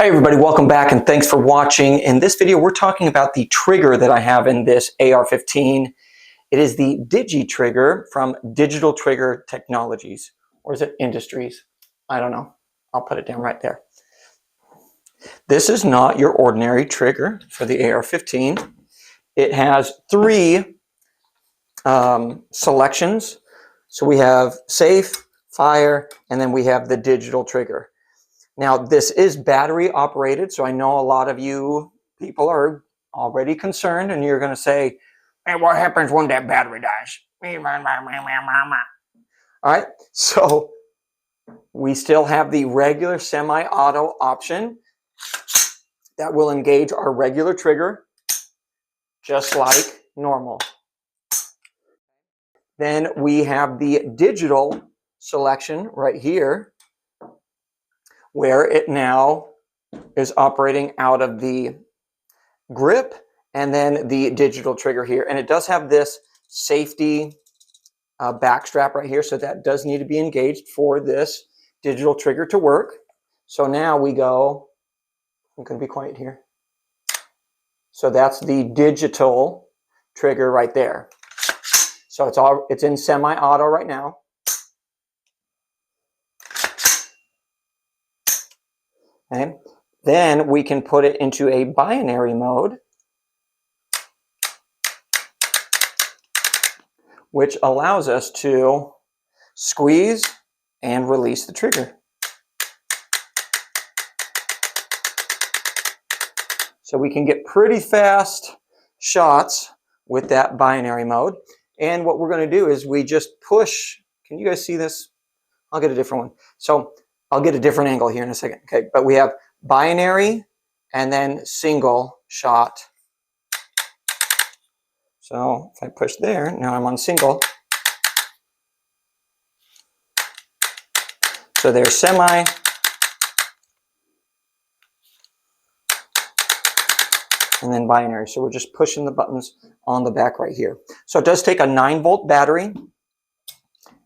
Hey everybody, welcome back and thanks for watching. In this video, we're talking about the trigger that I have in this AR15. It is the DigiTrigger from DigiTrigger Technologies, or is it Industries? I don't know. I'll put it down right there. This is not your ordinary trigger for the AR15. It has three selections. So we have safe, fire, and then we have the digital trigger. Now, this is battery operated, so I know a lot of you people are already concerned, and you're going to say, hey, what happens when that battery dies? All right, so we still have the regular semi-auto option that will engage our regular trigger, just like normal. Then we have the digital selection right here, where it now is operating out of the grip and then the digital trigger here. And it does have this safety backstrap right here, so that does need to be engaged for this digital trigger to work. So now we go, I'm going to be quiet here. So that's the digital trigger right there. So it's in semi-auto right now. Okay. Then we can put it into a binary mode, which allows us to squeeze and release the trigger. So we can get pretty fast shots with that binary mode. And what we're going to do is we just push. Can you guys see this? I'll get a different one. So I'll get a different angle here in a second. Okay, but we have binary and then single shot. So if I push there, now I'm on single. So there's semi. And then binary. So we're just pushing the buttons on the back right here. So it does take a 9-volt battery.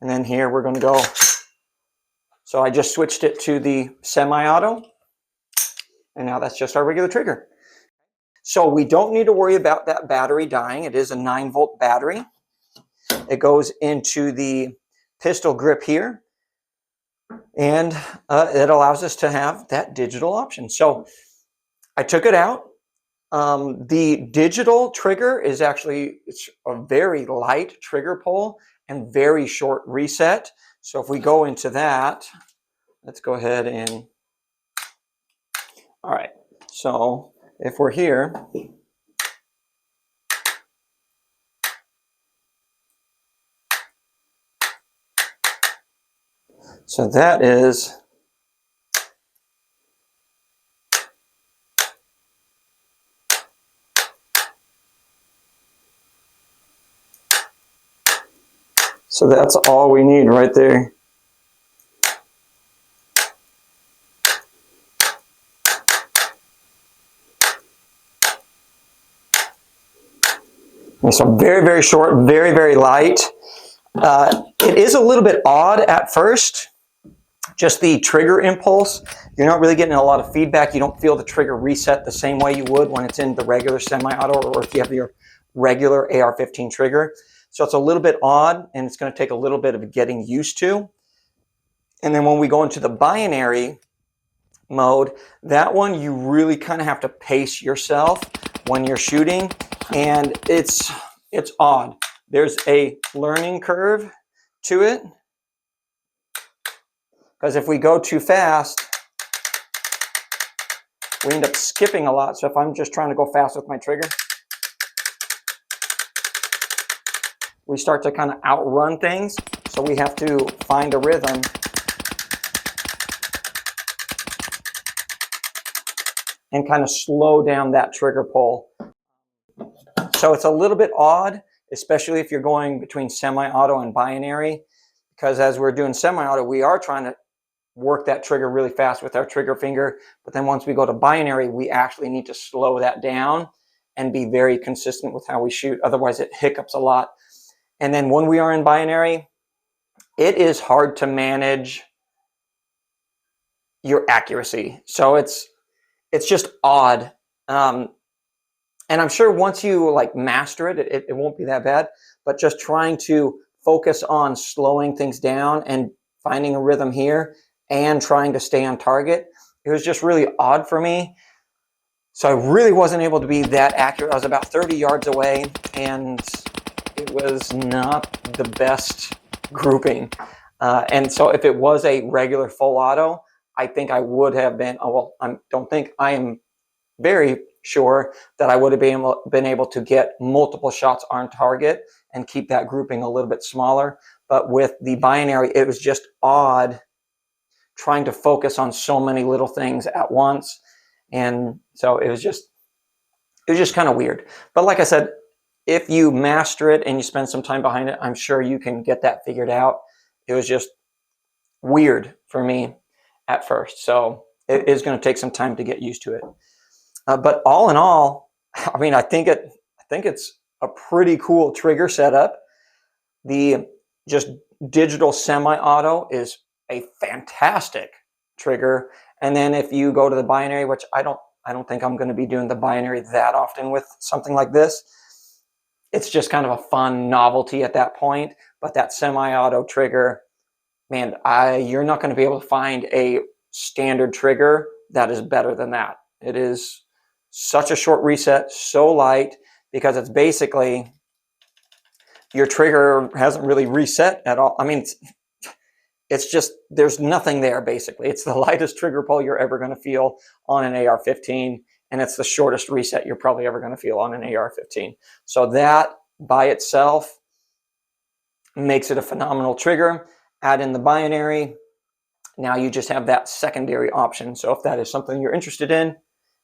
And then here we're going to go. So I just switched it to the semi-auto. And now that's just our regular trigger. So we don't need to worry about that battery dying. It is a 9-volt battery. It goes into the pistol grip here. And it allows us to have that digital option. So I took it out. The digital trigger is actually, it's a very light trigger pull and very short reset. So if we go into that, let's go ahead and, all right. So if we're here, so that is, so that's all we need right there. And so very, very short, very, very light. It is a little bit odd at first, just the trigger impulse. You're not really getting a lot of feedback. You don't feel the trigger reset the same way you would when it's in the regular semi-auto or if you have your regular AR15 trigger. So it's a little bit odd, and it's going to take a little bit of getting used to. And then when we go into the binary mode, that one you really kind of have to pace yourself when you're shooting, and it's odd. There's a learning curve to it, because if we go too fast, we end up skipping a lot. So if I'm just trying to go fast with my trigger, we start to kind of outrun things. So we have to find a rhythm. And kind of slow down that trigger pull. So it's a little bit odd, especially if you're going between semi-auto and binary, because as we're doing semi-auto, we are trying to work that trigger really fast with our trigger finger. But then once we go to binary, we actually need to slow that down and be very consistent with how we shoot. Otherwise, it hiccups a lot. And then when we are in binary, it is hard to manage your accuracy. So it's it's just odd. And I'm sure once you like master it, it won't be that bad, but just trying to focus on slowing things down and finding a rhythm here and trying to stay on target, it was just really odd for me. So I really wasn't able to be that accurate. I was about 30 yards away, and it was not the best grouping. And so if it was a regular full auto, I think I would have been, I am very sure that I would have been able to get multiple shots on target and keep that grouping a little bit smaller. But with the binary, it was just odd trying to focus on so many little things at once. And so it was just kind of weird. But like I said, if you master it and you spend some time behind it, I'm sure you can get that figured out. It was just weird for me at first. So it is going to take some time to get used to it. But all in all, I mean, I think it's a pretty cool trigger setup. The just digital semi-auto is a fantastic trigger. And then if you go to the binary, which I don't think I'm going to be doing the binary that often with something like this, it's just kind of a fun novelty at that point. But that semi-auto trigger, man, you're not going to be able to find a standard trigger that is better than that. It is such a short reset, so light, because it's basically your trigger hasn't really reset at all. I mean, it's just, there's nothing there basically. It's the lightest trigger pull you're ever going to feel on an AR15, and it's the shortest reset you're probably ever going to feel on an AR15. So that by itself makes it a phenomenal trigger. Add in the binary. Now you just have that secondary option. So if that is something you're interested in,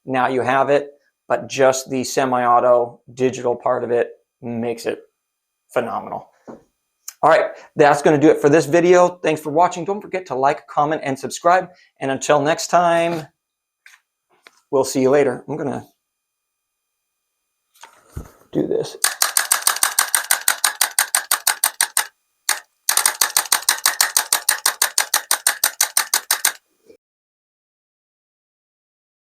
now you have it, but just the semi-auto digital part of it makes it phenomenal. All right, that's going to do it for this video. Thanks for watching. Don't forget to like, comment, and subscribe. And until next time, we'll see you later. I'm going to do this.